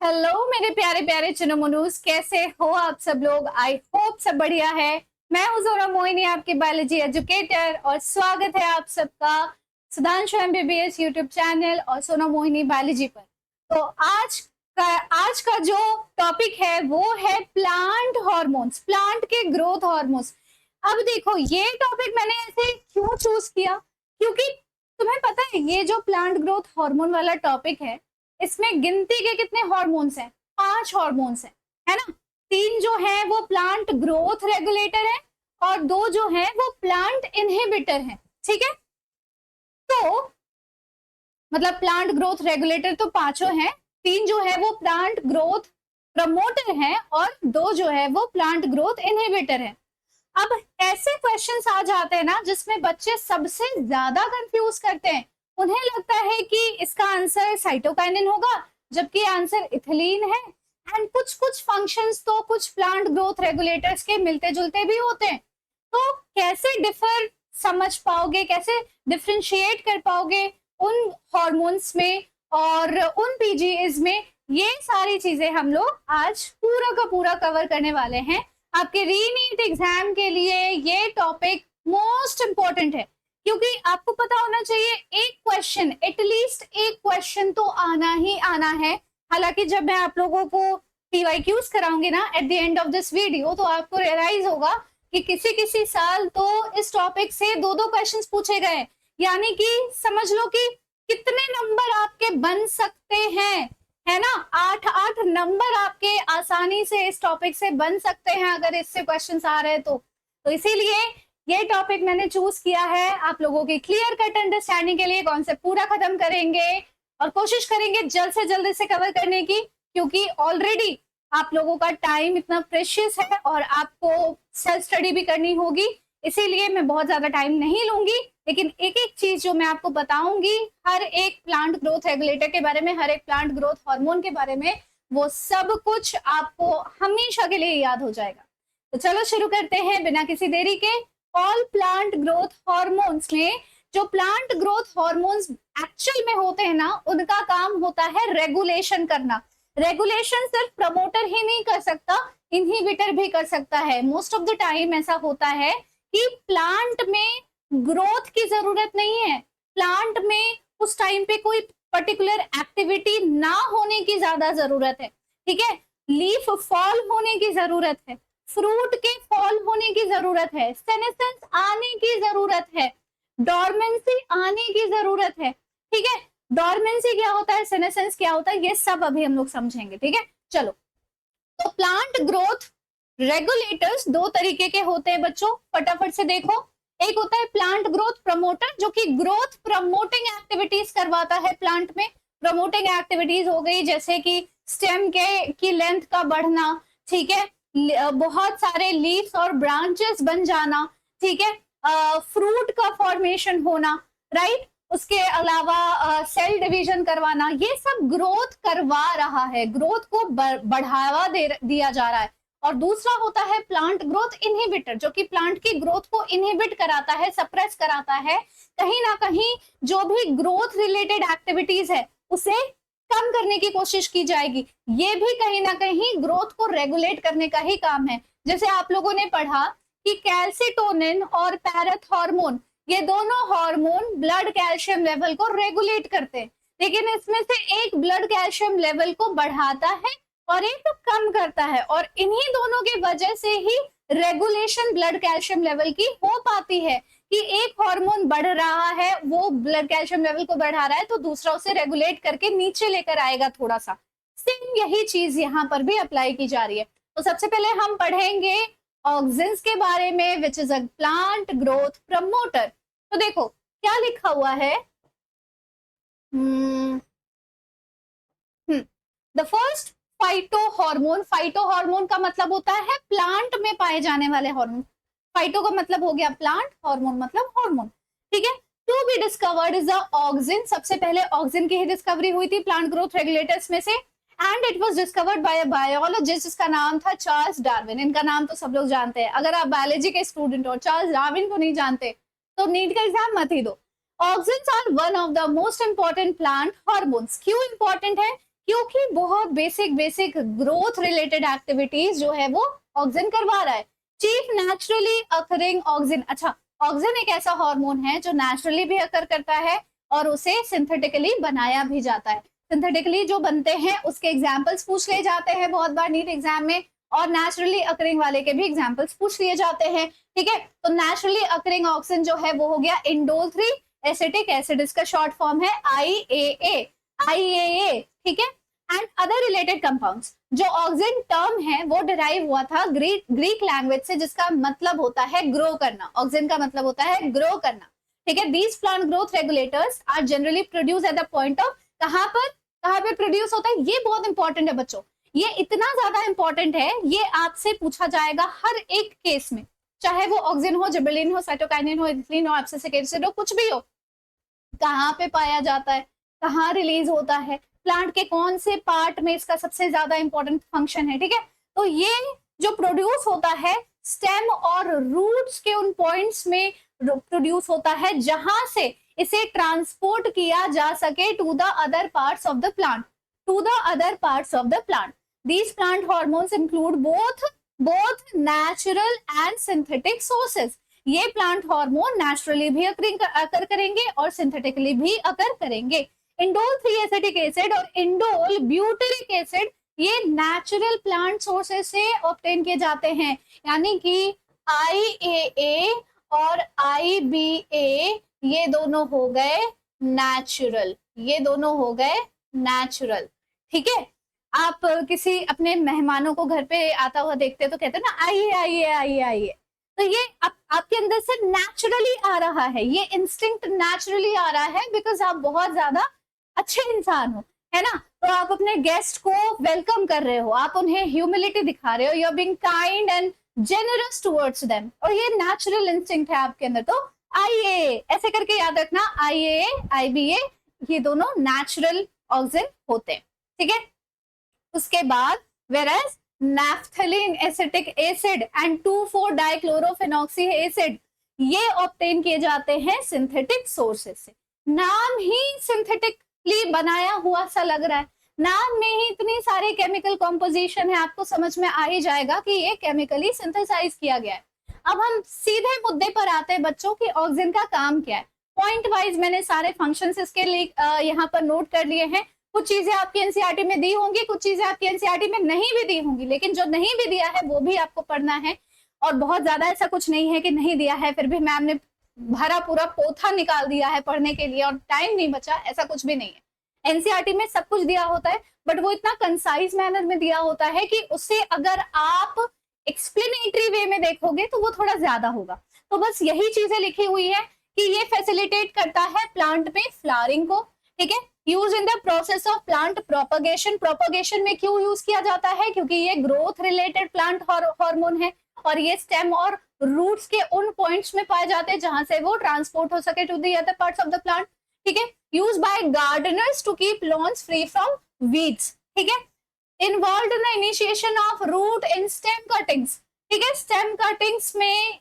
Hello मेरे प्यारे प्यारे चुनमुनूस, कैसे हो आप सब लोग। आई होप सब बढ़िया है। मैं हूं जोरा मोहिनी, आपकी बायोलॉजी एजुकेटर, और स्वागत है आप सबका सुधांशु एमबीबीएस यूट्यूब चैनल और सोना मोहिनी बायोलॉजी पर। तो आज का जो टॉपिक है वो है प्लांट हॉर्मोन्स, प्लांट के ग्रोथ हॉर्मोन्स। अब देखो, ये टॉपिक मैंने ऐसे क्यों चूज किया, क्योंकि तुम्हें पता है ये जो प्लांट ग्रोथ हार्मोन वाला टॉपिक है, इसमें गिनती के कितने हॉर्मोन्स हैं? 5 हॉर्मोन्स हैं, है ना। 3 जो है वो प्लांट ग्रोथ रेगुलेटर है और 2 जो है वो प्लांट इनहिबिटर है। ठीक है, तो मतलब प्लांट ग्रोथ रेगुलेटर तो पांचों हैं, 3 जो है वो प्लांट ग्रोथ प्रमोटर है और 2 जो है वो प्लांट ग्रोथ इनहिबिटर है। अब ऐसे क्वेश्चंस आ जाते हैं ना जिसमें बच्चे सबसे ज्यादा कंफ्यूज करते हैं। उन्हें लगता है कि इसका आंसर साइटोकाइनिन होगा, जबकि आंसर इथिलीन है। एंड कुछ कुछ फंक्शंस तो कुछ प्लांट ग्रोथ रेगुलेटर्स के मिलते जुलते भी होते हैं। तो कैसे डिफर समझ पाओगे, कैसे डिफ्रेंशिएट कर पाओगे उन हॉर्मोन्स में और उन पीजीएस में, ये सारी चीजें हम लोग आज पूरा का पूरा कवर करने वाले हैं। आपके रीनीट एग्जाम के लिए ये टॉपिक मोस्ट इंपॉर्टेंट है, क्योंकि आपको पता होना चाहिए एक क्वेश्चन, एटलीस्ट एक क्वेश्चन तो आना ही आना है। हालांकि जब मैं आप लोगों को पीवाईक्यूज कराऊंगी ना at the end of this video, तो आपको रियलाइज होगा कि किसी किसी साल तो इस टॉपिक से 2-2 क्वेश्चंस पूछे गए। यानी कि समझ लो कि कितने नंबर आपके बन सकते हैं, है ना। 8-8 नंबर आपके आसानी से इस टॉपिक से बन सकते हैं अगर इससे क्वेश्चंस आ रहे हैं तो इसीलिए ये टॉपिक मैंने चूज किया है आप लोगों की क्लियर कट अंडरस्टैंडिंग के लिए। कॉन्सेप्ट पूरा खत्म करेंगे और कोशिश करेंगे जल्द से जल्द इसे कवर करने की, क्योंकि ऑलरेडी आप लोगों का टाइम इतना प्रेशियस है और आपको सेल्फ स्टडी भी करनी होगी। इसीलिए मैं बहुत ज्यादा टाइम नहीं लूंगी, लेकिन एक एक चीज जो मैं आपको बताऊंगी, हर एक प्लांट ग्रोथ रेगुलेटर के बारे में, हर एक प्लांट ग्रोथ हार्मोन के बारे में, वो सब कुछ आपको हमेशा के लिए याद हो जाएगा। तो चलो शुरू करते हैं बिना किसी देरी के। ऑल प्लांट ग्रोथ हार्मोन्स में जो प्लांट ग्रोथ हार्मोन्स एक्चुअल में होते हैं ना, उनका काम होता है रेगुलेशन करना। रेगुलेशन सिर्फ प्रमोटर ही नहीं कर सकता, इनहिबिटर भी कर सकता है। मोस्ट ऑफ द टाइम ऐसा होता है कि प्लांट में ग्रोथ की जरूरत नहीं है, प्लांट में उस टाइम पे कोई पर्टिकुलर एक्टिविटी ना होने की ज्यादा जरूरत है। ठीक है, लीफ फॉल होने की जरूरत है, फ्रूट के फॉल होने की जरूरत है, सेनेसेंस आने की जरूरत है, डॉर्मेंसी आने की जरूरत है। ठीक है, डॉर्मेंसी क्या होता है, सेनेसेंस क्या होता है, ये सब अभी हम लोग समझेंगे। ठीक है, चलो। तो प्लांट ग्रोथ रेगुलेटर्स 2 तरीके के होते हैं बच्चों, फटाफट से देखो। एक होता है प्लांट ग्रोथ प्रमोटर, जो कि ग्रोथ प्रमोटिंग एक्टिविटीज करवाता है प्लांट में। प्रमोटिंग एक्टिविटीज हो गई जैसे कि स्टेम के की लेंथ का बढ़ना, ठीक है, बहुत सारे लीव्स और ब्रांचेस बन जाना, ठीक है, फ्रूट का फॉर्मेशन होना, राइट। उसके अलावा सेल डिवीजन करवाना, ये सब ग्रोथ करवा रहा है, ग्रोथ को बढ़ावा दिया जा रहा है। और दूसरा होता है प्लांट ग्रोथ इनहिबिटर, जो कि प्लांट की ग्रोथ को इनहिबिट कराता है, सप्रेस कराता है। कहीं ना कहीं जो भी ग्रोथ रिलेटेड एक्टिविटीज है उसे कम करने की कोशिश की जाएगी। ये भी कहीं ना कहीं ग्रोथ को रेगुलेट करने का ही काम है। जैसे आप लोगों ने पढ़ा कि कैल्सिटोनिन और पैराथॉर्मोन, ये दोनों हार्मोन ब्लड कैल्शियम लेवल को रेगुलेट करते हैं, लेकिन इसमें से एक ब्लड कैल्शियम लेवल को बढ़ाता है और एक तो कम करता है, और इन्हीं दोनों की वजह से ही रेगुलेशन ब्लड कैल्शियम लेवल की हो पाती है कि एक हार्मोन बढ़ रहा है, वो ब्लड कैल्शियम लेवल को बढ़ा रहा है, तो दूसरा उसे रेगुलेट करके नीचे लेकर आएगा थोड़ा सा। सेम यही चीज यहाँ पर भी अप्लाई की जा रही है। तो सबसे पहले हम पढ़ेंगे ऑक्सिन्स के बारे में, which is a plant growth promoter. तो देखो क्या लिखा हुआ है, the first phyto hormone. Phyto hormone का मतलब होता है प्लांट में पाए जाने वाले हार्मोन। फाइटो का मतलब हो गया प्लांट, हार्मोन मतलब हार्मोन, ठीक है। To be discovered is the auxin. सबसे पहले ऑक्सिन की ही डिस्कवरी हुई थी प्लांट ग्रोथ रेगुलेटर्स में से, and it was discovered by a biologist जिसका नाम था चार्ल्स डार्विन। इनका नाम तो सब लोग जानते हैं, अगर आप बायोलॉजी के स्टूडेंट हो चार्ल्स डार्विन को नहीं जानते तो नीट का एग्जाम मत ही दो। Auxins are one of the most important plant hormones. क्यों इंपॉर्टेंट है? क्योंकि बहुत basic basic growth related activities जो है वो ऑक्सिन करवा रहा है। चीफ नेचुरली अकरिंग ऑक्सिन, अच्छा ऑक्सिन एक ऐसा हार्मोन है जो नेचुरली भी अकर करता है और उसे सिंथेटिकली बनाया भी जाता है। सिंथेटिकली जो बनते हैं उसके एग्जाम्पल्स पूछ लिए जाते हैं बहुत बार नीट एग्जाम में, और नेचुरली अकरिंग वाले के भी एग्जाम्पल्स पूछ लिए जाते हैं। ठीक है, तो नेचुरली अकरिंग ऑक्सिन जो है वो हो गया इंडोल 3 एसिटिक एसिड, इसका शॉर्ट फॉर्म है IAA, IAA। ठीक है, एंड अदर रिलेटेड कंपाउंड्स। जो ऑक्सिन टर्म है वो डिराइव हुआ था ग्रीक लैंग्वेज से, जिसका मतलब होता है ग्रो करना। ऑक्सिन का मतलब होता है ग्रो करना। ठीक है, these plant growth regulators are generally produce at the point of, कहां पर प्रोड्यूस होता है, ये बहुत इंपॉर्टेंट है बच्चों। ये इतना ज्यादा इंपॉर्टेंट है, ये आपसे पूछा जाएगा हर एक केस में, चाहे वो ऑक्सिन हो, जिबरेलिन हो, साइटोकाइनिन हो, इथिलीन हो, एब्सिसिक एसिड हो, कुछ भी हो। कहाँ पे पाया जाता है, कहाँ रिलीज होता है, प्लांट के कौन से पार्ट में इसका सबसे ज्यादा इंपॉर्टेंट फंक्शन है। ठीक है, तो ये जो प्रोड्यूस होता है स्टेम और रूट्स के उन पॉइंट्स में प्रोड्यूस होता है जहां से इसे ट्रांसपोर्ट किया जा सके to the other parts of the plant, to the other parts of the plant. These plant hormones include both natural and synthetic sources. ये प्लांट हार्मोन नेचुरली भी अकर करेंगे और सिंथेटिकली भी अकर करेंगे। इंडोल 3 एसिटिक एसिड और इंडोल ब्यूटेरिक एसिड ये natural plant sources से obtain किए जाते हैं, यानी कि IAA और IBA ये दोनों हो गए नेचुरल, ये दोनों हो गए नेचुरल। ठीक है, आप किसी अपने मेहमानों को घर पे आता हुआ देखते हैं तो कहते हैं ना आइए आइए आइए आइए, तो ये आपके अंदर से नेचुरली आ रहा है, ये इंस्टिंक्ट नेचुरली आ रहा है, बिकॉज आप बहुत ज्यादा अच्छे इंसान हो, है ना। तो आप अपने गेस्ट को वेलकम कर रहे हो, आप उन्हें ह्यूमिलिटी दिखा रहे हो, you are being kind and generous towards them, और ये नेचुरल इंस्टिंक्ट है आपके अंदर। तो आइए ऐसे करके याद रखना, IAA IBA ये दोनों नेचुरल ऑक्सिन होते हैं। ठीक है, उसके बाद whereas naphthalene acetic acid and two four dichlorophenoxy acid ये ऑब्टेन किए जाते हैं सिंथेटिक सोर्सेस से। नाम ही सिंथेटिकली बनाया हुआ सा लग रहा है, नाम में ही इतनी सारे केमिकल कॉम्पोजिशन है, आपको समझ में आ ही जाएगा कि ये केमिकली सिंथेसाइज किया गया है। अब हम सीधे मुद्दे पर आते हैं बच्चों कि ऑक्सिन का काम क्या है। पॉइंट वाइज मैंने सारे फंक्शंस इसके लिए यहाँ पर नोट कर लिए हैं। कुछ चीजें आपकी एनसीईआरटी में दी होंगी, कुछ चीजें आपकी एनसीईआरटी में नहीं भी दी होंगी, लेकिन जो नहीं भी दिया है वो भी आपको पढ़ना है। और बहुत ज्यादा ऐसा कुछ नहीं है कि नहीं दिया है फिर भी मैम ने भरा पूरा पोथा निकाल दिया है पढ़ने के लिए और टाइम नहीं बचा, ऐसा कुछ भी नहीं है। एनसीईआरटी में सब कुछ दिया होता है, बट वो इतना कंसाइज मैनर में दिया होता है कि उससे अगर आप एक्सप्लेनेटरी वे में देखोगे तो वो थोड़ा ज्यादा होगा। तो बस यही चीजें लिखी हुई है कि ये फैसिलिटेट करता है प्लांट में फ्लावरिंग को। ठीक है, use in the process of plant propagation. Propagation में क्यों यूज किया जाता है, क्योंकि ये ग्रोथ रिलेटेड प्लांट हार्मोन है और ये स्टेम और रूट्स के उन पॉइंट्स में पाए जाते हैं जहां से वो ट्रांसपोर्ट हो सके to the other parts of the plant. ठीक है, use by gardeners to keep lawns free from weeds. ठीक है, involve in the initiation of root in stem cuttings. ठीक है, स्टेम कटिंग्स में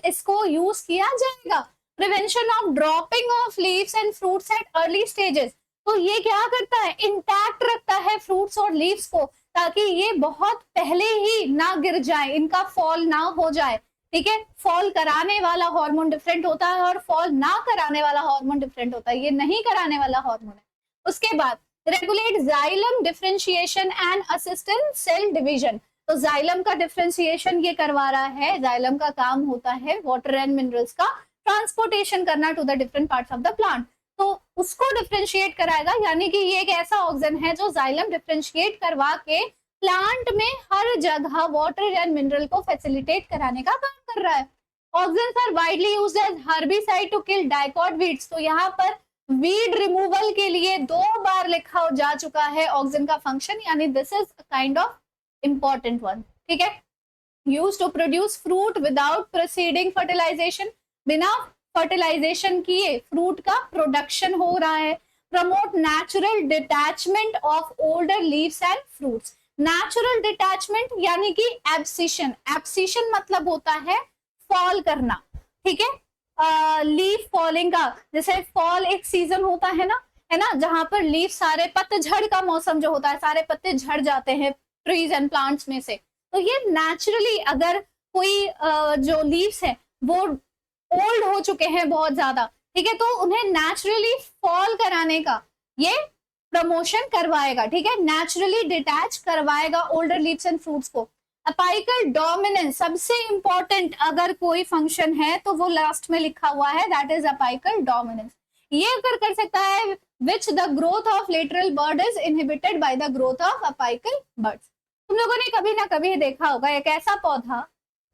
इसको यूज किया जाएगा। Prevention of dropping of leaves and fruits at early stages. तो ये क्या करता है, इंटैक्ट रखता है फ्रूट्स और लीव्स को, ताकि ये बहुत पहले ही ना गिर जाए, इनका फॉल ना हो जाए। ठीक है, फॉल कराने वाला हार्मोन डिफरेंट होता है और फॉल ना कराने वाला हार्मोन डिफरेंट होता है, ये नहीं कराने वाला हार्मोन है। उसके बाद regulate xylem differentiation and assistant cell division. तो जाइलम का डिफरेंशिएशन ये करवा रहा है, जाइलम का काम होता है वाटर एंड मिनरल्स का ट्रांसपोर्टेशन करना to the different parts of the plant, तो उसको डिफरेंशिएट कराएगा। यानी कि ये एक ऐसा ऑक्सिन है जो जाइलम डिफरेंशिएट करवा के प्लांट में हर जगह वाटर एंड मिनरल को फैसिलिटेट कराने का काम कर रहा है। Auxins are widely used as herbicide to kill dicot weeds. तो यहाँ पर वीड रिमूवल के लिए 2 बार लिखा जा चुका है ऑक्सिन का फंक्शन, यानी this is kind of important one. ठीक है, used to produce fruit without proceeding fertilization. बिना फर्टिलाइजेशन किए फ्रूट का प्रोडक्शन हो रहा है। Promote natural detachment of older leaves and fruits. Natural detachment यानी कि एब्सिशन। एब्सिशन मतलब होता है फॉल करना। ठीक है, लीफ फॉलिंग का, जैसे फॉल एक सीजन होता है ना, है ना, जहां पर लीफ सारे पतझड़ का मौसम जो होता है, सारे पत्ते झड़ जाते हैं ट्रीज एंड प्लांट्स में से। तो ये नेचुरली अगर कोई जो लीव्स है वो ओल्ड हो चुके हैं बहुत ज्यादा, ठीक है, तो उन्हें नेचुरली फॉल कराने का ये प्रमोशन करवाएगा, ठीक है, नेचुरली डिटैच करवाएगा ओल्डर लीव्स एंड फ्रूट्स को। अपाइकल डोमिनेंस सबसे इंपॉर्टेंट अगर कोई फंक्शन है तो वो लास्ट में लिखा हुआ है, दैट इज अपाइकल डोमिनेंस। ये अगर कर सकता है which the growth of lateral bird is inhibited by the growth of apical birds. तुम लोगों ने कभी ना कभी देखा होगा एक ऐसा पौधा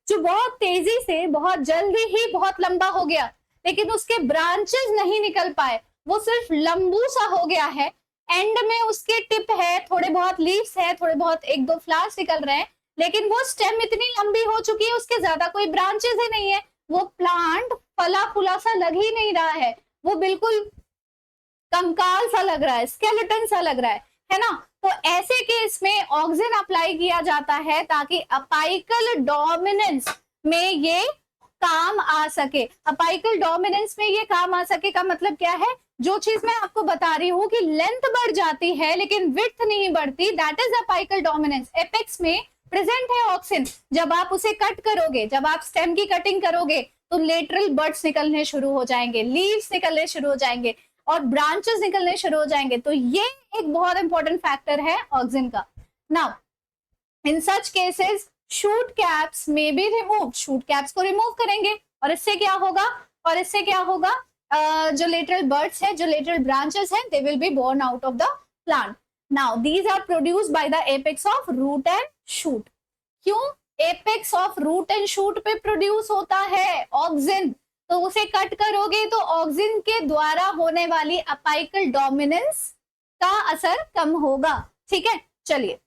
जो बहुत तेजी से बहुत जल्दी ही बहुत लंबा हो गया, लेकिन उसके ब्रांचेस नहीं निकल पाए, वो सिर्फ लंबू सा हो गया है, एंड में उसके टिप है, थोड़े बहुत लीव्स है, थोड़े बहुत एक दो फ्लावर्स निकल रहे हैं, लेकिन वो स्टेम इतनी लंबी हो चुकी है उसके ज्यादा कोई ब्रांचेस ही नहीं है, वो प्लांट फला फूला सा लग ही नहीं रहा है, वो बिल्कुल कंकाल सा लग रहा है, स्केलेटन सा लग रहा है ना। तो ऐसे केस में ऑक्सिन अप्लाई किया जाता है ताकि अपाइकल डोमिनेंस में ये काम आ सके। अपाइकल डोमिनेंस में ये काम आ सके का मतलब क्या है, जो चीज मैं आपको बता रही हूँ कि लेंथ बढ़ जाती है लेकिन विड्थ नहीं बढ़ती, that is apical dominance. Apex में प्रेजेंट है ऑक्सिन, जब आप उसे कट करोगे, जब आप स्टेम की कटिंग करोगे तो लेटरल बड्स निकलने शुरू हो जाएंगे, लीव्स निकलने शुरू हो जाएंगे और ब्रांचेस निकलने शुरू हो जाएंगे। तो ये एक बहुत इंपॉर्टेंट फैक्टर है ऑक्सिन का। Now in such cases shoot caps में बी रिमूव, शूट कैप्स को रिमूव करेंगे और इससे क्या होगा, और इससे क्या होगा, जो लेटरल बर्ड्स है, जो लेटरल ब्रांचेस है, they will be born out of the plant. Now these are produced by the apex of root and shoot. क्यों apex of root and shoot पे प्रोड्यूस होता है ऑक्सिन, तो उसे कट करोगे तो ऑक्सिन के द्वारा होने वाली अपाइकल डोमिनेंस का असर कम होगा, ठीक है। चलिए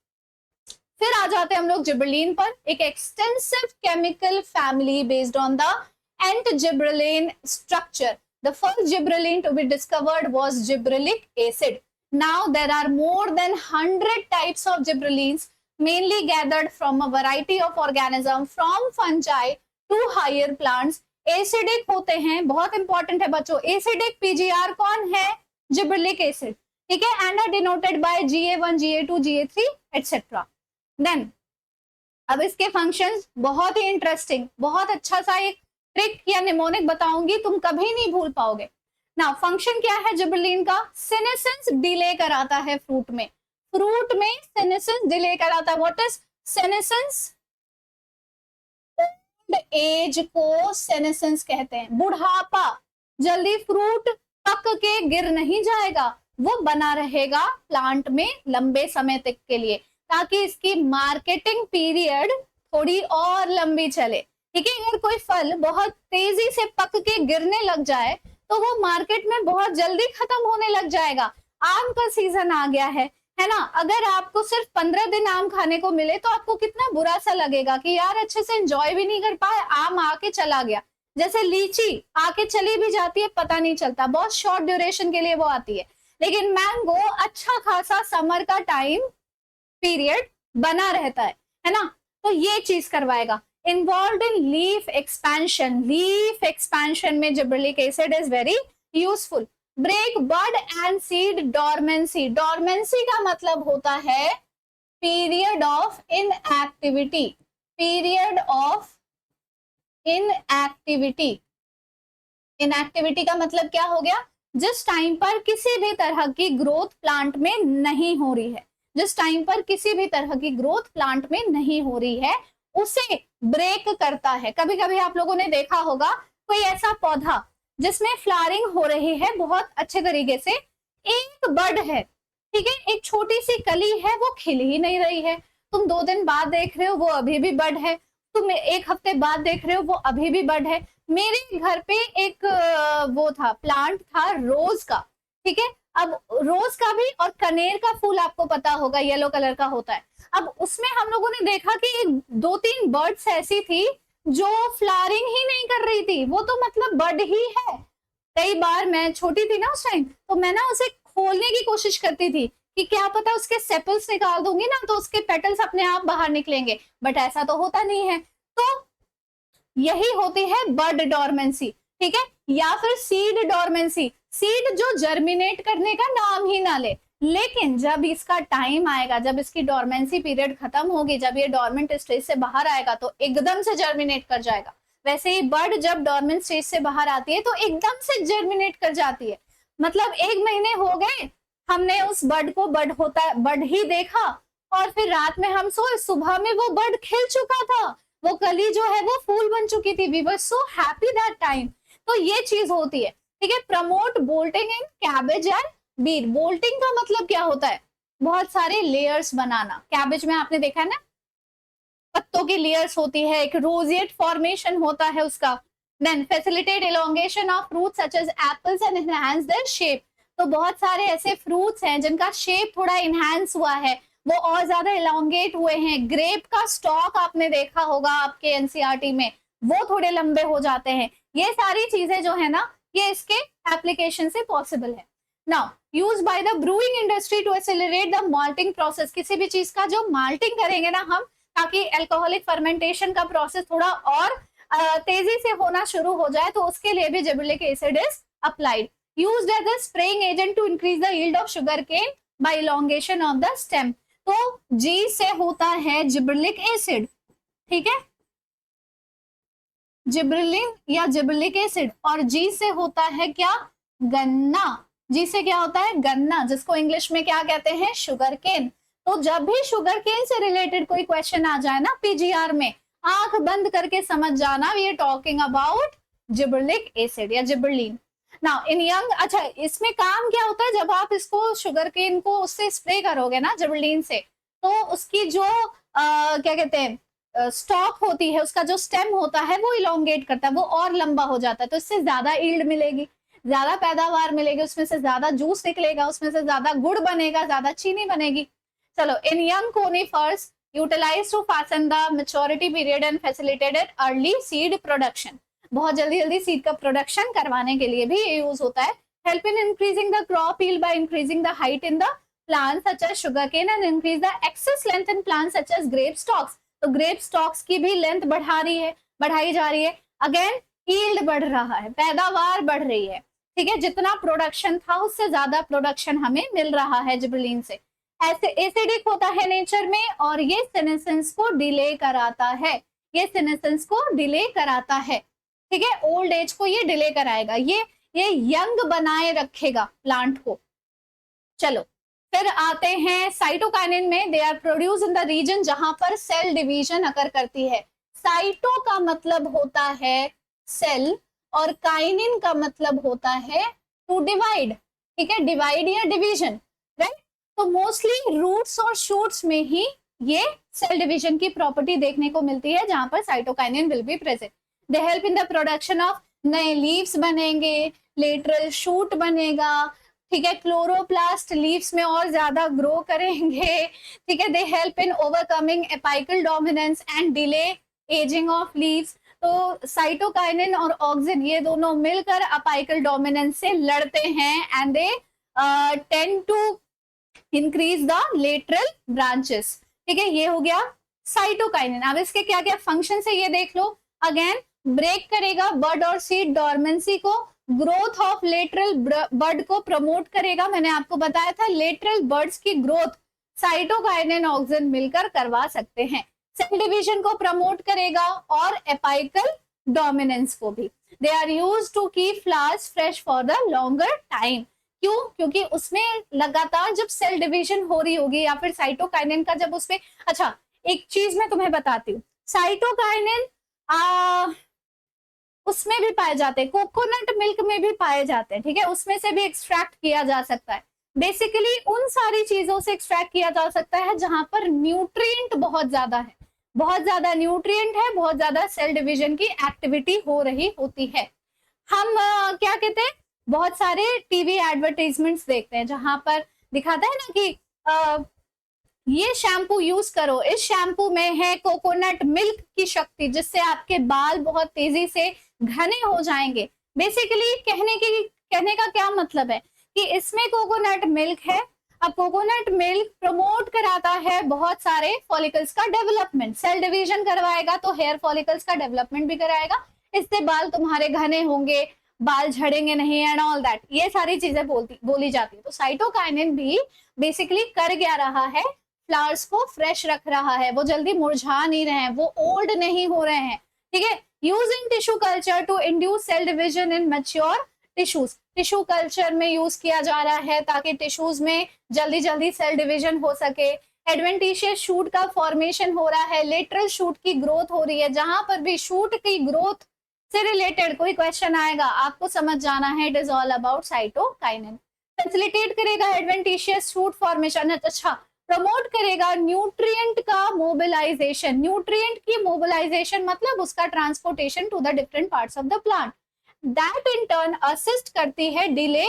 फिर आ जाते हैं हम लोग जिबरेलिन पर। एक extensive chemical family based on the ent gibberellin structure. The first gibberellin to be discovered was gibberellic acid. Now there are more than 100 types of gibberellins mainly gathered from a variety of organism from fungi to higher plants। Acidic होते हैं, बहुत important है बच्चों, acidic PGR कौन है, gibberellic acid, ठीक है, and are denoted by Ga1 Ga2 Ga3 etcetera. Then अब इसके फंक्शंस बहुत ही इंटरेस्टिंग, बहुत अच्छा सा एक ट्रिक या निमोनिक बताऊंगी, तुम कभी नहीं भूल पाओगे। ना फंक्शन क्या है जिब्रेलिन का, सेनेसेंस डिले कराता है फ्रूट में, फ्रूट में सेनेसेंस डिले कराता है। व्हाट इज सेनेसेंस, एज को सेनेसेंस कहते हैं, बुढ़ापा, जल्दी फ्रूट पक के गिर नहीं जाएगा, वो बना रहेगा प्लांट में लंबे समय तक के लिए, ताकि इसकी मार्केटिंग पीरियड थोड़ी और लंबी चले, ठीक है। अगर कोई फल बहुत तेजी से पक के गिरने लग जाए तो वो मार्केट में बहुत जल्दी खत्म होने लग जाएगा। आम का सीजन आ गया है ना, अगर आपको सिर्फ 15 दिन आम खाने को मिले तो आपको कितना बुरा सा लगेगा कि यार अच्छे से एंजॉय भी नहीं कर पाए, आम आके चला गया। जैसे लीची आके चली भी जाती है, पता नहीं चलता, बहुत शॉर्ट ड्यूरेशन के लिए वो आती है, लेकिन मैंगो अच्छा खासा समर का टाइम पीरियड बना रहता है ना। तो ये चीज करवाएगा। Involve in leaf expansion, leaf expansion में gibberellic acid is very useful. Break bud and seed dormancy, dormancy का मतलब होता है period of inactivity, period of inactivity. Inactivity का मतलब क्या हो गया, जिस टाइम पर किसी भी तरह की ग्रोथ प्लांट में नहीं हो रही है, जिस टाइम पर किसी भी तरह की ग्रोथ प्लांट में नहीं हो रही है उसे ब्रेक करता है। कभी कभी आप लोगों ने देखा होगा कोई ऐसा पौधा जिसमें फ्लावरिंग हो रही है बहुत अच्छे तरीके से, एक बड है, ठीक है, एक छोटी सी कली है, वो खिल ही नहीं रही है, तुम 2 दिन बाद देख रहे हो वो अभी भी बड है, तुम 1 हफ्ते बाद देख रहे हो वो अभी भी बड है। मेरे घर पे एक वो था, प्लांट था रोज का, ठीक है, अब रोज का भी और कनेर का फूल आपको पता होगा येलो कलर का होता है। अब उसमें हम लोगों ने देखा कि 2-3 बर्ड्स ऐसी थी जो फ्लावरिंग ही नहीं कर रही थी, वो तो मतलब बड ही है। कई बार मैं छोटी थी ना उस टाइम, तो मैं ना उसे खोलने की कोशिश करती थी कि क्या पता उसके सेपल्स निकाल दूंगी ना तो उसके पेटल्स अपने आप बाहर निकलेंगे, बट ऐसा तो होता नहीं है। तो यही होती है बड डॉर्मेंसी, ठीक है, या फिर सीड डॉर्मेंसी। सीड जो जर्मिनेट करने का नाम ही ना ले, लेकिन जब इसका टाइम आएगा, जब इसकी डोरमेंसी पीरियड खत्म होगी, जब ये डोरमेंट स्टेज से बाहर आएगा तो एकदम से जर्मिनेट कर जाएगा। वैसे ही बर्ड जब डोरमेंट स्टेज से बाहर आती है तो एकदम से जर्मिनेट कर जाती है। मतलब 1 महीने हो गए, हमने उस बर्ड को बर्ड ही देखा, और फिर रात में हम सोए, सुबह में वो बर्ड खिल चुका था, वो कली जो है वो फूल बन चुकी थी। We were so happy that time. तो ये चीज होती है, ठीक है। Promote bolting in cabbage and beet. Bolting का मतलब क्या होता है? बहुत सारे लेयर्स बनाना। कैबेज में आपने देखा है ना, पत्तों की लेयर्स होती है, एक रोजिएट फॉर्मेशन होता है उसका। Then facilitate elongation of fruit such as apples and enhance their shape. तो बहुत सारे ऐसे फ्रूट्स हैं जिनका शेप थोड़ा इनहांस हुआ है, वो और ज्यादा इलोंगेट हुए हैं। ग्रेप का स्टॉक आपने देखा होगा आपके एनसीईआरटी में, वो थोड़े लंबे हो जाते हैं। ये सारी चीजें जो है ना, ये इसके एप्लीकेशन से पॉसिबल है। Now use by the brewing industry to accelerate the malting process. किसी भी चीज का जो माल्टिंग करेंगे ना हम, ताकि अल्कोहलिक फर्मेंटेशन का प्रोसेस थोड़ा और तेजी से होना शुरू हो जाए, तो उसके लिए भी gibberellic acid is applied. Used as a spraying agent to increase the yield of sugar cane by elongation of the stem. तो जी से होता है जिबरेलिक एसिड, ठीक है, जिबरेलिन या जिबरेलिक एसिड, और जी से होता है क्या? गन्ना। जी से क्या होता है? गन्ना, जिसको इंग्लिश में क्या कहते हैं? Sugar cane. तो जब भी शुगर केन से रिलेटेड कोई क्वेश्चन आ जाए ना पीजीआर में, आंख बंद करके समझ जाना we are talking about gibberellic acid या जिबरलिन। नाउ इन यंग, अच्छा इसमें काम क्या होता है? जब आप इसको शुगर केन को उससे स्प्रे करोगे ना जिबरलिन से, तो उसकी जो क्या कहते हैं स्टॉक होती है, उसका जो स्टेम होता है वो इलोंगेट करता है, वो और लंबा हो जाता है। तो इससे ज्यादा ईल्ड मिलेगी, ज्यादा पैदावार मिलेगी, उसमें से ज्यादा जूस निकलेगा, उसमें से ज्यादा गुड़ बनेगा, ज्यादा चीनी बनेगी। चलो, in young conifers utilize to fasten the maturity period and facilitated early seed production. बहुत जल्दी जल्दी सीड का प्रोडक्शन करवाने के लिए भी ये यूज होता है। Help in increasing the crop yield by increasing the height in the plant such as sugarcane and increase the axis length in plant such as grape stalks. तो ग्रेप स्टॉक्स की भी लेंथ बढ़ाई जा रही है। Again yield बढ़ रहा है, पैदावार बढ़ रही है, ठीक है। जितना प्रोडक्शन था उससे ज्यादा प्रोडक्शन हमें मिल रहा है जिबरेलिन से। ऐसे एसिडिक होता है नेचर में, और ये सेनेसेंस को डिले कराता है, ये सेनेसेंस को डिले कराता है, ठीक है। ओल्ड एज को ये डिले कराएगा, ये यंग बनाए रखेगा प्लांट को। चलो फिर आते हैं साइटोकाइनिन में। They are produce in the region जहां पर सेल डिवीजन अकर करती है। साइटो का मतलब होता है सेल, और काइनिन का मतलब होता है टू डिवाइड, ठीक है, डिवाइड या डिवीजन, राइट। तो मोस्टली रूट्स और शूट्स में ही ये सेल डिवीजन की प्रॉपर्टी देखने को मिलती है, जहां पर cytokinin will be present. They help in the production of नए लीव्स बनेंगे, लेटरल शूट बनेगा, ठीक है, क्लोरोप्लास्ट लीव्स में और ज्यादा ग्रो करेंगे, ठीक है। They help in overcoming apical dominance and delay ageing of leaves. तो साइटोकाइनिन और ऑक्सिन ये दोनों मिलकर अपाइकल डोमिनेंस से लड़ते हैं, and they tend to increase the lateral branches, ठीक है। ये हो गया साइटोकाइनिन। अब इसके क्या क्या फंक्शन है ये देख लो। अगेन ब्रेक करेगा बर्ड और सीड डोरमेंसी को, ग्रोथ ऑफ लेटरल बर्ड को प्रमोट करेगा। मैंने आपको बताया था लेटरल बर्ड्स की ग्रोथ साइटोकाइनिन ऑक्सिन मिलकर करवा सकते हैं। सेल डिवीजन को प्रमोट करेगा और एपाइकल डोमिनेंस को भी। They are used to keep flowers fresh for the longer time. क्यों? क्योंकि उसमें लगातार जब सेल डिवीजन हो रही होगी, या फिर साइटोकाइनिन का जब उसमें, अच्छा एक चीज मैं तुम्हें बताती हूँ, साइटोकाइनिन उसमें भी पाए जाते हैं, कोकोनट मिल्क में भी पाए जाते हैं, ठीक है, उसमें से भी एक्सट्रैक्ट किया जा सकता है। बेसिकली उन सारी चीजों से एक्सट्रैक्ट किया जा सकता है जहां पर न्यूट्रिएंट बहुत ज्यादा है, बहुत ज्यादा न्यूट्रिएंट है, बहुत ज्यादा सेल डिवीजन की एक्टिविटी हो रही होती है। हम क्या कहते हैं, बहुत सारे टीवी एडवर्टाइजमेंट्स देखते हैं जहां पर दिखाता है ना कि ये शैम्पू यूज करो, इस शैम्पू में है कोकोनट मिल्क की शक्ति, जिससे आपके बाल बहुत तेजी से घने हो जाएंगे। बेसिकली कहने का क्या मतलब है कि इसमें कोकोनट मिल्क है। अब कोकोनट मिल्क प्रमोट कराता है बहुत सारे फॉलिकल्स का डेवलपमेंट, सेल डिवीजन करवाएगा तो हेयर फॉलिकल्स का डेवलपमेंट भी कराएगा, इससे बाल तुम्हारे घने होंगे, बाल झड़ेंगे नहीं एंड ऑल दैट, ये सारी चीजें बोली जाती है। तो साइटोकाइनिन भी बेसिकली कर क्या रहा है, फ्लावर्स को फ्रेश रख रहा है, वो जल्दी मुरझा नहीं रहे हैं, वो ओल्ड नहीं हो रहे हैं, ठीक है। Using tissue culture to induce cell division in mature tissues, tissue culture में यूज किया जा रहा है ताकि टिश्यूज में जल्दी जल्दी सेल डिविजन हो सके। एडवेंटिशियस शूट का फॉर्मेशन हो रहा है, लेटरल शूट की ग्रोथ हो रही है। जहां पर भी शूट की ग्रोथ से रिलेटेड कोई क्वेश्चन आएगा आपको समझ जाना है, it is all about cytokinin. Facilitate करेगा एडवेंटिशियस शूट फॉर्मेशन, अच्छा प्रमोट करेगा न्यूट्रिएंट का मोबिलाइजेशन, न्यूट्रिएंट की मोबिलाइजेशन मतलब उसका transportation to the different parts of the plant, that in turn assist करती है डिले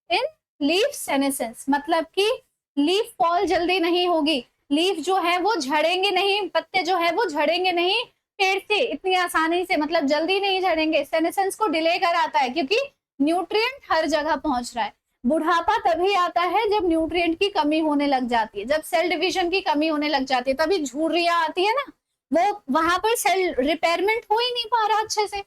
इन लीफ सेनेसेंस, मतलब कि लीफ फॉल जल्दी नहीं होगी, लीफ जो है वो झड़ेंगे नहीं, पत्ते जो है वो झड़ेंगे नहीं पेड़ से इतनी आसानी से, मतलब जल्दी नहीं झड़ेंगे। सेनेसेंस को डिले कराता है क्योंकि न्यूट्रिएंट हर जगह पहुंच रहा है। बुढ़ापा तभी आता है जब न्यूट्रिएंट की कमी होने लग जाती है, जब सेल डिवीजन की कमी होने लग जाती है, तभी झुर्रियां आती है ना, वो वहां पर सेल रिपेयरमेंट हो ही नहीं पा रहा अच्छे से।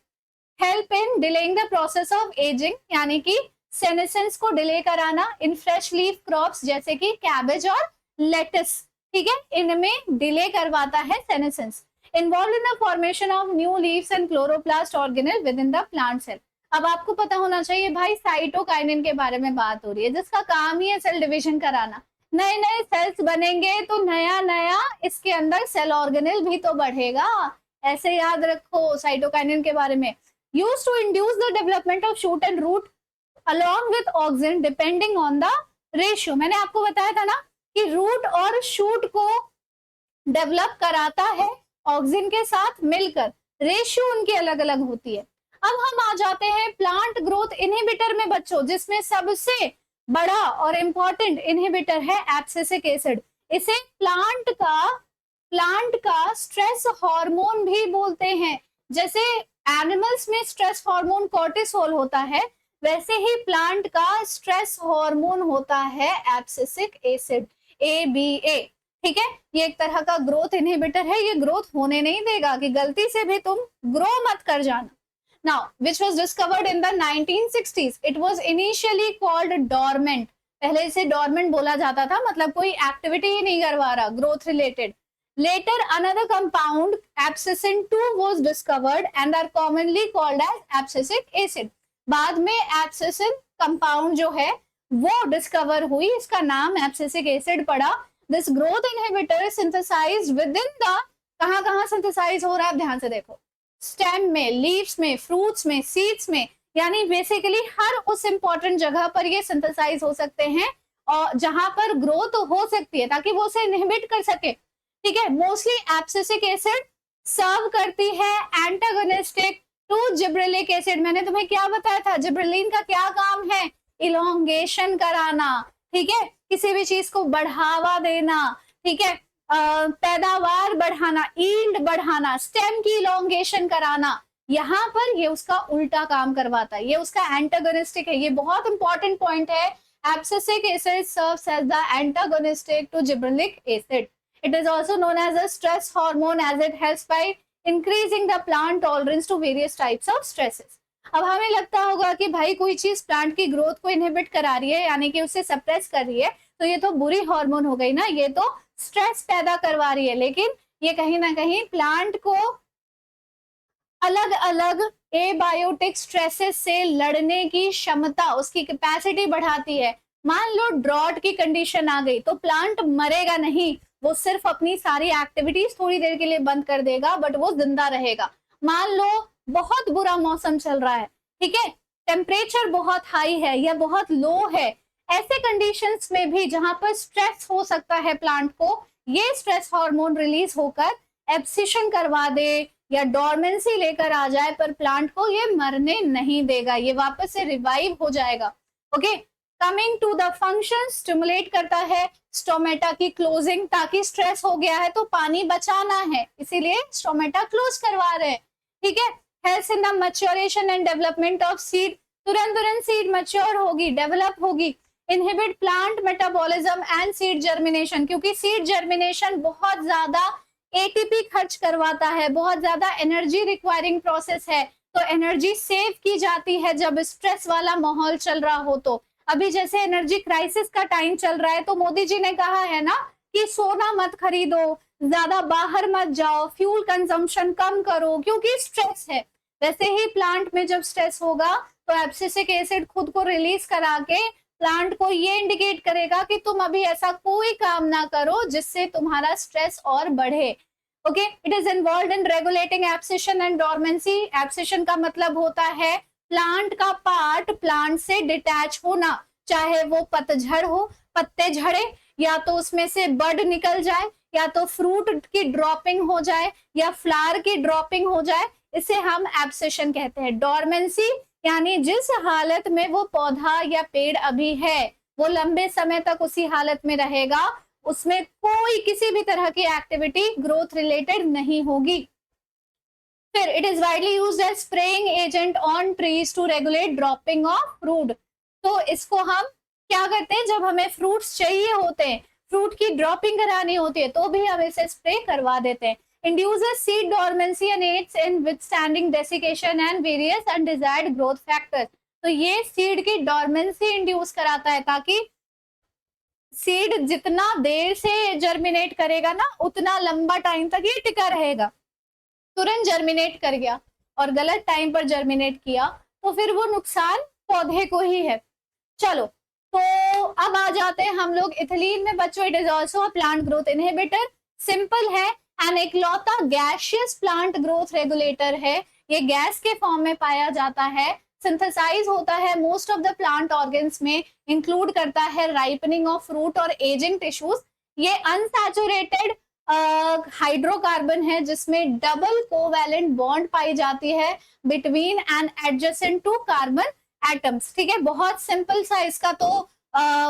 Help in delaying the process of ageing, यानी कि सेनेसेंस को डिले कराना इन फ्रेश लीफ क्रॉप्स जैसे कि कैबेज और लेटस, ठीक है, इनमें डिले करवाता है senescence. Involve in the formation of new leaves and chloroplast organelle within the plant cell. अब आपको पता होना चाहिए भाई, साइटोकाइनिन के बारे में बात हो रही है जिसका काम ही है सेल डिवीजन कराना। नए नए सेल्स बनेंगे तो नया नया इसके अंदर सेल ऑर्गेनेल भी तो बढ़ेगा, ऐसे याद रखो साइटोकाइनिन के बारे में। Used to induce the development of shoot and root along with auxin depending on the ratio। मैंने आपको बताया था ना कि रूट और शूट को डेवलप कराता है ऑक्सिन के साथ मिलकर, रेशियो उनकी अलग अलग होती है। अब हम आ जाते हैं प्लांट ग्रोथ इनहिबिटर में बच्चों, जिसमें सबसे बड़ा और इंपॉर्टेंट इनहिबिटर है एब्सिसिक एसिड। इसे प्लांट का स्ट्रेस हार्मोन भी बोलते हैं। जैसे एनिमल्स में स्ट्रेस हार्मोन कोर्टिसोल होता है, वैसे ही प्लांट का स्ट्रेस हार्मोन होता है एब्सिसिक एसिड, ABA, ठीक है। ये एक तरह का ग्रोथ इनहिबिटर है, ये ग्रोथ होने नहीं देगा कि गलती से भी तुम ग्रो मत कर जाना। Now, which was discovered in the 1960s, it was initially called dormant। पहले इसे dormant बोला जाता था, मतलब कोई एक्टिविटी ही नहीं करवा रहा growth related. Later, another compound abscessin 2 was discovered and are commonly called as abscisic acid। बाद में एब्सिसिन कंपाउंड जो है वो डिस्कवर हुई, इसका नाम एब्सिसिक एसिड पड़ा। This growth inhibitor synthesised within the, कहां सिंथेसाइज हो रहा है ध्यान से देखो, स्टेम में, लीव्स में, फ्रूट्स में, सीड्स में, यानी बेसिकली हर उस इंपॉर्टेंट जगह पर ये सिंथेसाइज हो सकते हैं और जहां पर ग्रोथ हो सकती है ताकि वो उसे इनहिबिट कर सके, ठीक है। मोस्टली एब्सिसिक एसिड सर्व करती है एंटागोनिस्टिक टू जिब्रेलिक एसिड। मैंने तुम्हें क्या बताया था, जिब्रेलिन का क्या काम है, इलोंगेशन कराना, ठीक है, किसी भी चीज को बढ़ावा देना, ठीक है, पैदावार बढ़ाना, ईल्ड बढ़ाना, स्टेम की इलोंगेशन कराना। यहाँ पर ये उसका उल्टा काम करवाता है, ये उसका एंटागोनिस्टिक है। ये बहुत इंपॉर्टेंट पॉइंट है। Abscisic acid serves as the antagonistic to gibberellic acid. It is also known as a stress hormone as it helps by increasing the plant tolerance to various types of stresses. अब हमें लगता होगा कि भाई कोई चीज plant की growth को इनहिबिट करा रही है, यानी कि उसे सप्रेस कर रही है, तो ये तो बुरी हार्मोन हो गई ना, ये तो स्ट्रेस पैदा करवा रही है। लेकिन ये कहीं ना कहीं प्लांट को अलग अलग एबायोटिक स्ट्रेसेस से लड़ने की क्षमता, उसकी कैपेसिटी बढ़ाती है। मान लो ड्रॉट की कंडीशन आ गई तो प्लांट मरेगा नहीं, वो सिर्फ अपनी सारी एक्टिविटीज थोड़ी देर के लिए बंद कर देगा, बट वो जिंदा रहेगा। मान लो बहुत बुरा मौसम चल रहा है, ठीक है, टेम्परेचर बहुत हाई है या बहुत लो है, ऐसे कंडीशंस में भी जहां पर स्ट्रेस हो सकता है प्लांट को, ये स्ट्रेस हार्मोन रिलीज होकर एब्सिशन करवा दे या डोरमेंसी लेकर आ जाए, पर प्लांट को ये मरने नहीं देगा, ये वापस से रिवाइव हो जाएगा। Okay, coming to the function, stimulate करता है स्टोमेटा की क्लोजिंग, ताकि स्ट्रेस हो गया है तो पानी बचाना है, इसीलिए स्टोमेटा क्लोज करवा रहे हैं, ठीक है। Helps in the maturation and development of seed, तुरंत सीड मैच्योर होगी, डेवलप होगी। Inhibit plant metabolism and seed germination, क्योंकि सीड जर्मिनेशन बहुत ज्यादा एटीपी खर्च करवाता है, बहुत ज्यादा एनर्जी रिक्वायरिंग प्रोसेस है, तो एनर्जी सेव की जाती है जब स्ट्रेस वाला माहौल चल रहा हो। तो अभी जैसे एनर्जी क्राइसिस का टाइम चल रहा है, तो मोदी जी ने कहा है ना कि सोना मत खरीदो, ज्यादा बाहर मत जाओ, फ्यूल कंजम्पशन कम करो, क्योंकि स्ट्रेस है। वैसे ही प्लांट में जब स्ट्रेस होगा तो एब्सिसिक एसिड खुद को रिलीज करा के प्लांट को ये इंडिकेट करेगा कि तुम अभी ऐसा कोई काम ना करो जिससे तुम्हारा स्ट्रेस और बढ़े। Okay, it is involve in regulating abscission and dormancy. Abscission का मतलब होता है प्लांट का पार्ट प्लांट से डिटैच होना, चाहे वो पतझड़ हो, पत्ते झड़े, या तो उसमें से बड निकल जाए, या तो फ्रूट की ड्रॉपिंग हो जाए, या फ्लावर की ड्रॉपिंग हो जाए, इसे हम एब्सिशन कहते हैं। डोरमेंसी यानी जिस हालत में वो पौधा या पेड़ अभी है वो लंबे समय तक उसी हालत में रहेगा, उसमें कोई किसी भी तरह की एक्टिविटी ग्रोथ रिलेटेड नहीं होगी। फिर it is widely used as spraying agent on trees to regulate dropping of fruit. तो इसको हम क्या करते हैं, जब हमें फ्रूट्स चाहिए होते हैं, फ्रूट की ड्रॉपिंग करानी होती है, तो भी हम इसे स्प्रे करवा देते हैं। Induces seed dormancy and aids in withstanding desiccation and various undesired growth factors। तो ये सीड की डॉर्मेंसी इंड्यूस कराता है ताकि सीड जितना देर से जर्मिनेट करेगा ना, उतना लंबा टाइम तक ये टिका रहेगा। तुरंत जर्मिनेट कर गया और गलत टाइम पर जर्मिनेट किया तो फिर वो नुकसान पौधे को ही है। चलो, तो अब आ जाते हैं हम लोग इथिलीन में। बच्चों, it is also a plant growth inhibitor. Simple है, एन इकलौता गैसियस प्लांट ग्रोथ रेगुलेटर है। ये गैस के फॉर्म में पाया जाता है, सिंथेसाइज होता है most of the plant organs में, इंक्लूड करता है राइपनिंग ऑफ फ्रूट और एजिंग टिश्यूज। ये अनसैचुरेटेड हाइड्रोकार्बन है जिसमें डबल कोवैलेंट बॉन्ड पाई जाती है between and adjacent two carbon atoms. ठीक है, बहुत सिंपल सा इसका तो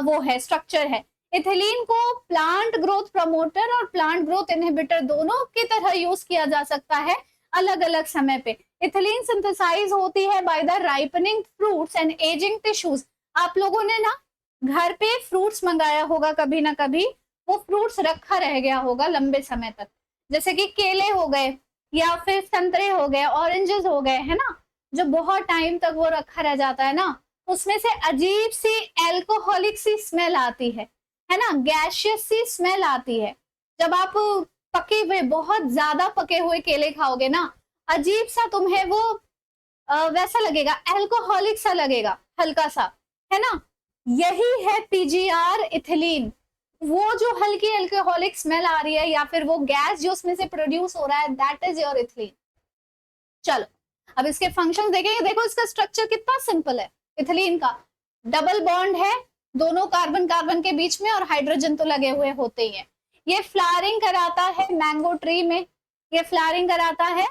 वो है, स्ट्रक्चर है। इथिलीन को प्लांट ग्रोथ प्रमोटर और प्लांट ग्रोथ इनहिबिटर दोनों की तरह यूज किया जा सकता है अलग अलग समय पे। इथिलीन सिंथेसाइज होती है by the ripening fruits and ageing tissues. आप लोगों ने ना घर पे फ्रूट्स मंगाया होगा कभी ना कभी, वो फ्रूट्स रखा रह गया होगा लंबे समय तक, जैसे कि केले हो गए या फिर संतरे हो गए, ऑरेंजेस हो गए, है ना, जो बहुत टाइम तक वो रखा रह जाता है ना, उसमें से अजीब सी एल्कोहलिक सी स्मेल आती है ना, गैशियस सी स्मेल आती है। जब आप पके हुए, बहुत ज्यादा पके हुए केले खाओगे ना, अजीब सा तुम्हें वो वैसा लगेगा, एल्कोहलिक सा लगेगा, हल्का सा, है ना। यही है पीजीआर इथिलीन। वो जो हल्की एल्कोहलिक स्मेल आ रही है या फिर वो गैस जो उसमें से प्रोड्यूस हो रहा है, दैट इज योर इथिलीन। चलो, अब इसके फंक्शन देखेंगे। देखो इसका स्ट्रक्चर कितना सिंपल है। इथिलीन का डबल बॉन्ड है दोनों कार्बन कार्बन के बीच में, और हाइड्रोजन तो लगे हुए होते ही है। ये फ्लावरिंग कराता है मैंगो ट्री में, ये फ्लावरिंग कराता है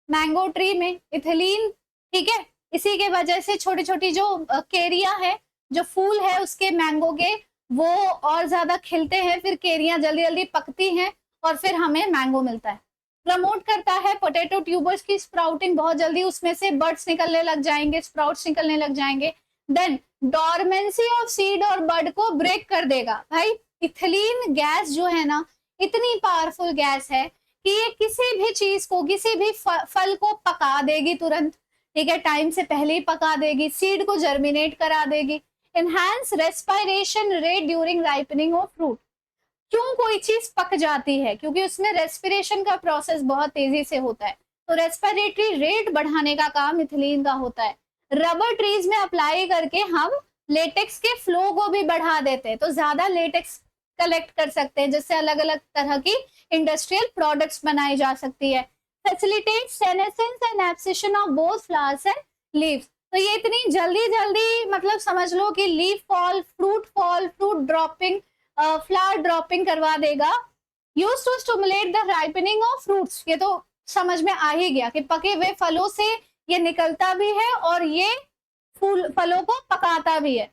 मैंगो ट्री में इथिलीन। ठीक है, इसी के वजह से छोटी छोटी जो केरिया है, जो फूल है उसके मैंगो के, वो और ज्यादा खिलते हैं, फिर केरियां जल्दी जल्दी पकती हैं और फिर हमें मैंगो मिलता है। प्रमोट करता है पोटैटो ट्यूबर्स की स्प्राउटिंग, बहुत जल्दी उसमें से बर्ड्स निकलने लग जाएंगे, स्प्राउट्स निकलने लग जाएंगे। देन डॉर्मेंसी ऑफ सीड और बर्ड को ब्रेक कर देगा। भाई, इथिलीन गैस जो है ना, इतनी पावरफुल गैस है कि ये किसी भी चीज को, किसी भी फल को पका देगी तुरंत। ठीक है, टाइम से पहले ही पका देगी, सीड को जर्मिनेट करा देगी। Enhance respiration rate during ripening of fruit. क्यों कोई चीज पक जाती है? क्योंकि उसमें रेस्पिरेशन का प्रोसेस बहुत तेजी से होता है, तो रेस्पिरेटरी रेट बढ़ाने का काम इथिलीन का होता है। रबर ट्रीज में अप्लाई करके हम लेटेक्स के फ्लो को भी बढ़ा देते हैं, तो ज्यादा लेटेक्स कलेक्ट कर सकते हैं, जिससे अलग अलग तरह की इंडस्ट्रियल प्रोडक्ट्स बनाई जा सकती है। Facilitate senescence and abscission of both flowers and leaves. तो ये इतनी जल्दी जल्दी, मतलब समझ लो कि leaf fall, fruit dropping, flower dropping करवा देगा। Use to stimulate the ripening of fruits. ये तो समझ में आ ही गया कि पके हुए फलों से ये निकलता भी है और ये फलों को पकाता भी है।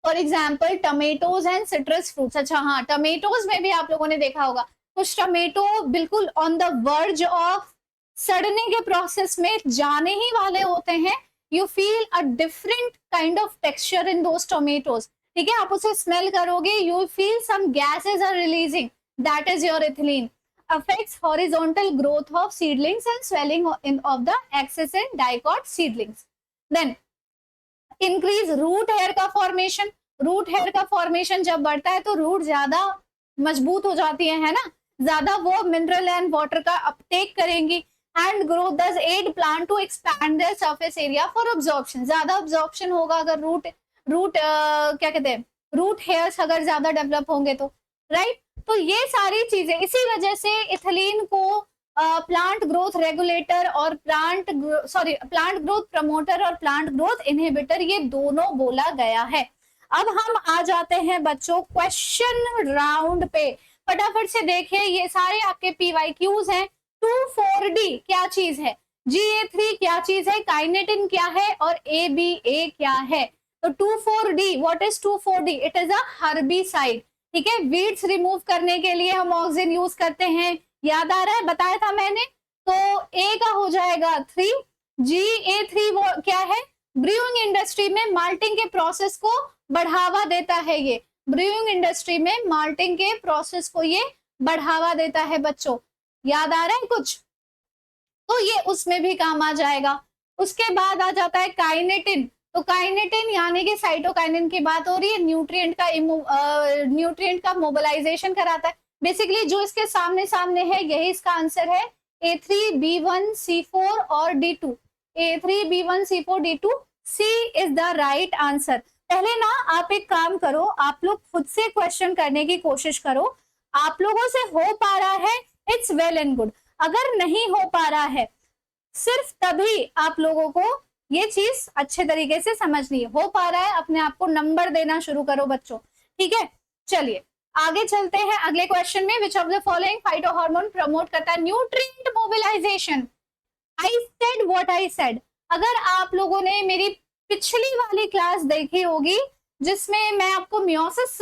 For example tomatoes and citrus fruits. अच्छा हाँ, टमेटोज में भी आप लोगों ने देखा होगा, कुछ टमेटो बिल्कुल ऑन द वर्ज ऑफ सड़ने के प्रोसेस में जाने ही वाले होते हैं। You feel a different kind of texture in those tomatoes. ठीक है, आप उसे स्मेल करोगे, you feel some gases are releasing, that is your ethylene. affects horizontal growth of seedlings and swelling of the axis and dicot seedlings. Then increase root hair का formation. Root hair का formation जब बढ़ता है तो root ज्यादा मजबूत हो जाती है ना, ज्यादा वो मिनरल एंड वाटर का अपटेक करेंगी. And growth does aid plant to expand their surface area for absorption. ज्यादा अब्जॉर्प्शन होगा अगर रूट क्या कहते हैं, रूट हेयर्स अगर ज्यादा डेवलप होंगे तो, राइट. तो ये सारी चीजें, इसी वजह से इथिलीन को प्लांट ग्रोथ रेगुलेटर और प्लांट ग्रोथ प्रमोटर और प्लांट ग्रोथ इनहिबिटर ये दोनों बोला गया है. अब हम आ जाते हैं बच्चों क्वेश्चन राउंड पे. फटाफट से देखिए, ये सारे आपके PYQs हैं. 2,4-D क्या चीज है, GA3 क्या चीज है, काइनेटिन क्या है और ABA क्या है. तो 2,4-D, what is 2,4-D? It is a herbicide. ठीक है, वीड्स रिमूव करने के लिए हम ऑक्सिन यूज करते हैं, याद आ रहा है, बताया था मैंने. तो A का हो जाएगा 3. GA3 वो क्या है, ब्रूइंग इंडस्ट्री में माल्टिंग के प्रोसेस को बढ़ावा देता है. ये ब्रूइंग इंडस्ट्री में माल्टिंग के प्रोसेस को ये बढ़ावा देता है बच्चों, याद आ रहा है कुछ? तो ये उसमें भी काम आ जाएगा. उसके बाद आ जाता है काइनेटिन. तो काइनेटिन यानी कि साइटोकाइनिन की बात हो रही है, न्यूट्रिएंट का मोबिलाइजेशन कराता है. बेसिकली जो इसके सामने सामने है यही इसका आंसर है, A3B1C4 और D2. A3B1C4 D2, C is the right answer. पहले ना आप एक काम करो, आप लोग खुद से क्वेश्चन करने की कोशिश करो. आप लोगों से हो पा रहा है, इट्स वेल एंड गुड. अगर नहीं हो पा रहा है, सिर्फ तभी आप लोगों को ये चीज अच्छे तरीके से समझनी है. हो पा रहा है, अपने आप को नंबर देना शुरू करो बच्चों. ठीक है, चलिए आगे चलते हैं अगले क्वेश्चन में. Which of the following phytohormone promote करता है nutrient mobilization? I said what I said. अगर आप लोगों ने मेरी पिछली वाली क्लास देखी होगी जिसमें मैं आपको मियोसिस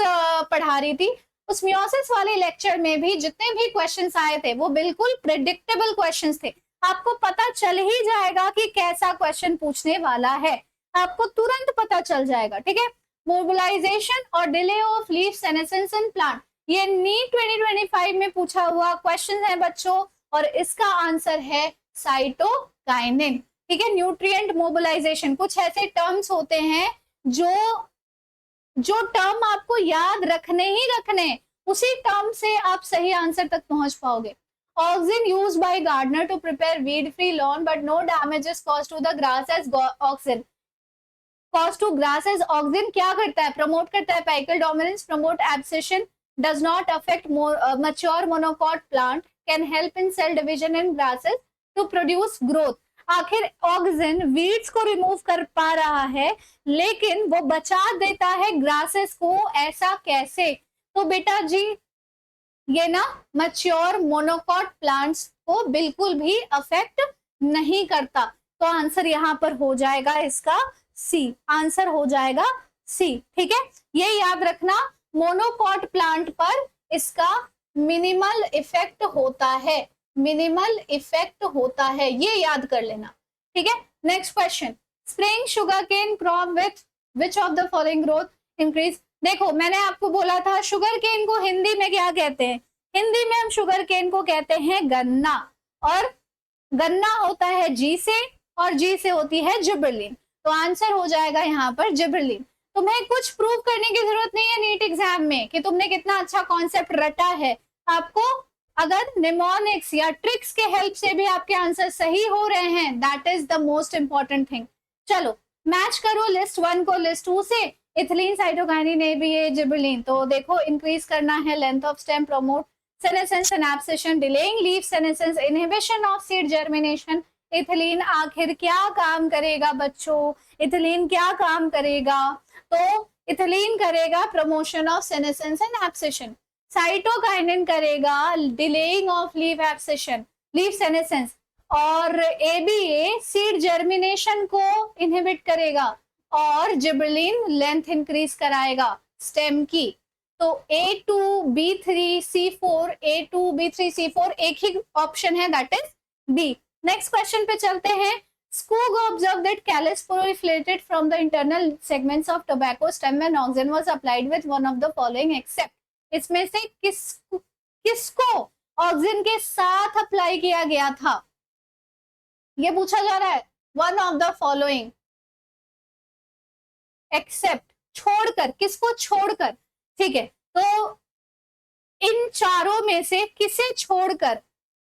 पढ़ा रही थी, उस मियोसिस वाले लेक्चर में भी जितने भी क्वेश्चंस आए थे वो बिल्कुल प्रेडिक्टेबल क्वेश्चंस थे. आपको पता चल ही जाएगा कि कैसा क्वेश्चन पूछने वाला है, आपको तुरंत पता चल जाएगा. ठीक है, मोबिलाइजेशन और delay of leaf senescence in plant, ये नीट 2025 में पूछा हुआ क्वेश्चन है बच्चों, और इसका आंसर है साइटोकाइनिन. ठीक है, न्यूट्रिएंट मोबिलाइजेशन, कुछ ऐसे टर्म्स होते हैं जो टर्म आपको याद रखने ही रखने, उसी टर्म से आप सही आंसर तक पहुंच पाओगे. Auxin used by gardener to prepare weed free lawn but no damage is caused to the grass as auxin. Cause to grass as auxin क्या करता है, प्रमोट करता है apical dominance, promote abscission, does not affect mature monocot plant, can help in cell division in grasses to produce growth. आखिर auxin weeds को remove कर पा रहा है लेकिन वो बचा देता है ग्रासेस को, ऐसा कैसे? तो बेटा जी ये ना मैच्योर मोनोकॉट प्लांट्स को बिल्कुल भी अफेक्ट नहीं करता. तो आंसर यहां पर हो जाएगा इसका सी, आंसर हो जाएगा सी. ठीक है, ये याद रखना, मोनोकॉट प्लांट पर इसका मिनिमल इफेक्ट होता है, मिनिमल इफेक्ट होता है, ये याद कर लेना. ठीक है, next question, spraying sugar cane crop with which of the following growth increase. देखो मैंने आपको बोला था शुगर केन को हिंदी में क्या कहते हैं, हिंदी में हम शुगर केन को कहते हैं गन्ना, और गन्ना होता है जी से, और जी से होती है जिबरलिन. तो आंसर हो जाएगा यहाँ पर जिबरलिन. तुम्हें कुछ प्रूव करने की जरूरत नहीं है नीट एग्जाम में कि तुमने कितना अच्छा कॉन्सेप्ट रटा है. आपको अगर निमोनिक्स या ट्रिक्स के हेल्प से भी आपके आंसर सही हो रहे हैं, that is the most important thing. चलो मैच करो लिस्ट 1 को लिस्ट 2 से. Ethylene, cytokinin, ABA, gibberellin. तो देखो इंक्रीज करना है length of stem, promote senescence and abscission, delaying leaf senescence, inhibition of seed germination. Ethylene आखिर क्या काम करेगा बच्चों, इथिलीन क्या काम करेगा? तो इथिलीन करेगा promotion of senescence and abscission. Cytokinin करेगा delaying of leaf abscission, leaf senescence, और ABA सीड जर्मिनेशन को इनहिबिट करेगा, और जिबरलिन लेंथ इंक्रीज कराएगा स्टेम की. तो A2B3C4, A2B3C4 एक ही ऑप्शन है, that is B. Next question पे चलते हैं. Skoog observed that callus proliferated from the internal segments of tobacco stem when oxygen was applied with one of the following except. इसमें से किसको ऑक्सीजन के साथ अप्लाई किया गया था? ये पूछा जा रहा है। One of the following except, छोड़कर, किसको छोड़कर? ठीक है, तो इन चारों में से किसे छोड़कर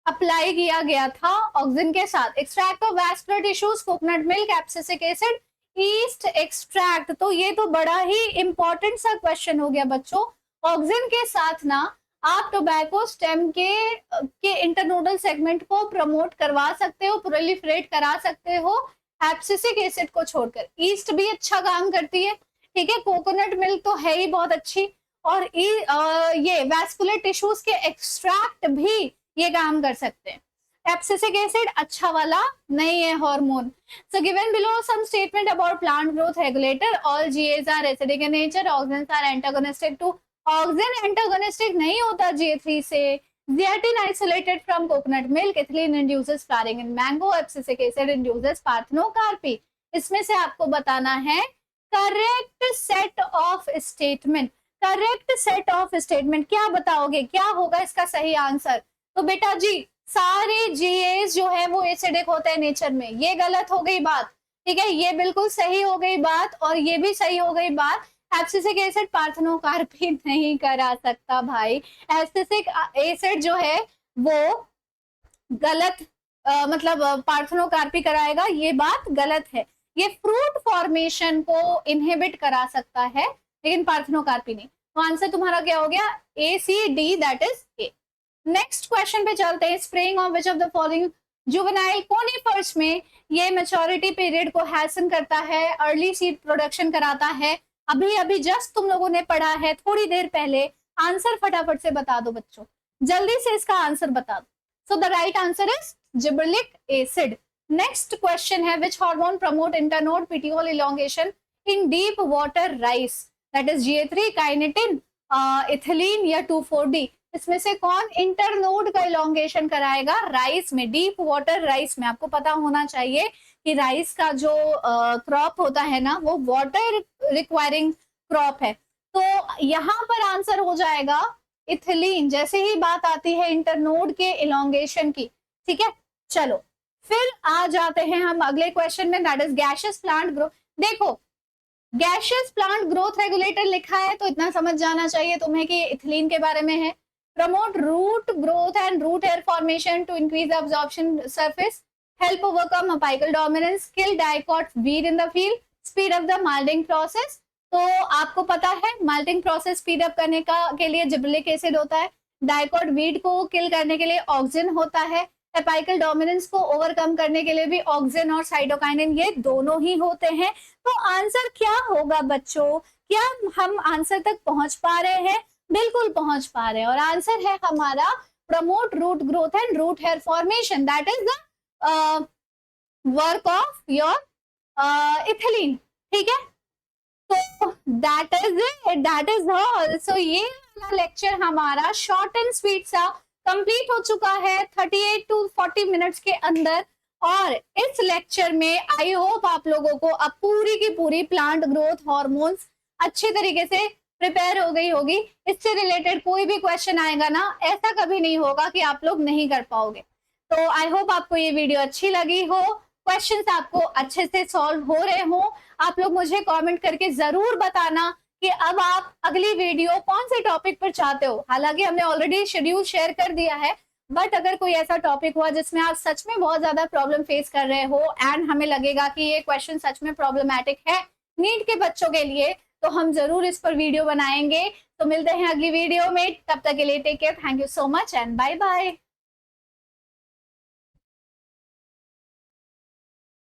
अप्लाई किया गया था ऑक्सीजन के साथ? Extract of vascular tissues, coconut milk, abscisic acid, east extract. तो ये तो बड़ा ही इंपॉर्टेंट सा क्वेश्चन हो गया बच्चों। ऑक्सीजन के साथ ना आप टोबैको स्टेम के इंटरनोडल सेगमेंट को प्रमोट करवा सकते हो, प्रोलिफरेट करा सकते हो एब्सिसिक एसिड को छोड़कर। ईस्ट भी अच्छा काम करती है, ठीक है, कोकोनट मिल्क तो है ही बहुत अच्छी, और ये वैस्कुलर टिश्यूज के एक्सट्रैक्ट भी ये काम कर सकते हैं। एब्सिसिक एसिड अच्छा वाला नहीं है hormone. So given below some statement about plant growth regulator, all GAs are acidic in nature, oxygen are antagonistic to. Oxygen antagonistic नहीं होता Ga3 से। Zeatin isolated from coconut milk, ethylene induces flowering in mango, abscisic acid induces parthenocarpy। इसमें से आपको बताना है correct set of statement. Correct set of statement क्या बताओगे, क्या होगा इसका सही आंसर? तो बेटा जी सारे जीएस जो है वो एसिडिक होते हैं नेचर में, ये गलत हो गई बात, ठीक है, ये बिल्कुल सही हो गई बात, और ये भी सही हो गई बात। एब्सिसिक एसिड पार्थेनोकार्पी नहीं करा सकता भाई। एब्सिसिक एसिड जो है वो गलत मतलब पार्थेनोकार्पी कराएगा, ये बात गलत है। ये फ्रूट फॉर्मेशन को इनहिबिट करा सकता है लेकिन पार्थेनोकार्पी नहीं। तो आंसर तुम्हारा क्या हो गया? A C D, that is A. Next question पे चलते हैं। Spraying of which of the following juvenile conifers में ये मैच्योरिटी पीरियड को हैसन करता है, अर्ली सीड प्रोडक्शन कराता है। अभी अभी जस्ट तुम लोगों ने पढ़ा है थोड़ी देर पहले। आंसर फटाफट से बता दो बच्चों, जल्दी से इसका आंसर बता दो। So the right answer is gibberellic acid. Next question है which hormone promote internode petiole elongation in deep water rice, that is Ga3, kinetin, ethylene या 2,4-D। इसमें से कौन इंटरनोड का इलोंगेशन कराएगा राइस में, डीप वाटर राइस में? आपको पता होना चाहिए कि राइस का जो क्रॉप होता है ना वो वाटर रिक्वायरिंग क्रॉप है। तो यहाँ पर आंसर हो जाएगा इथिलीन, जैसे ही बात आती है इंटरनोड के इलोंगेशन की, ठीक है। चलो फिर आ जाते हैं हम अगले क्वेश्चन में, that is gaseous plant growth. देखो गैशियस प्लांट ग्रोथ रेगुलेटर लिखा है तो इतना समझ जाना चाहिए तुम्हें कि इथिलीन के बारे में है। Promote root growth and root hair formation to increase absorption surface, help overcome apical dominance, kill dicot weed in the field, speed up the malting process। तो आपको पता है माल्टिंग प्रोसेस स्पीड अप करने के लिए जिबरेलिक एसिड होता है, dicot weed को किल करने के लिए ऑक्सिन होता है, एपाइकल डोमिनेंस को ओवरकम करने के लिए भी ऑक्सिन और साइटोकाइनिन ये दोनों ही होते हैं। तो आंसर क्या होगा बच्चों? क्या हम आंसर तक पहुंच पा रहे हैं? बिल्कुल पहुंच पा रहे हैं, और आंसर है हमारा promote root growth and root hair formation, that is the work of your ethylene, ठीक है। तो दैट इज ऑल। सो ये लेक्चर हमारा शॉर्ट एंड स्वीट सा कंप्लीट हो चुका है 38 to 40 मिनट्स के अंदर, और इस लेक्चर में आई होप आप लोगों को अब पूरी की पूरी प्लांट ग्रोथ हार्मोन्स अच्छे तरीके से प्रिपेयर हो गई होगी। इससे रिलेटेड कोई भी क्वेश्चन आएगा ना, ऐसा कभी नहीं होगा कि आप लोग नहीं कर पाओगे। तो आई होप आपको ये वीडियो अच्छी लगी हो, क्वेश्चंस आपको अच्छे से सॉल्व हो रहे हो। आप लोग मुझे कमेंट करके जरूर बताना कि अब आप अगली वीडियो कौन से टॉपिक पर चाहते हो। हालांकि हमने ऑलरेडी शेड्यूल शेयर कर दिया है, बट अगर कोई ऐसा टॉपिक हुआ जिसमें आप सच में बहुत ज्यादा प्रॉब्लम फेस कर रहे हो एंड हमें लगेगा कि ये क्वेश्चन सच में प्रॉब्लमैटिक है नीट के बच्चों के लिए, तो हम जरूर इस पर वीडियो बनाएंगे। तो मिलते हैं अगली वीडियो में, तब तक के लिए take care, thank you so much and bye bye.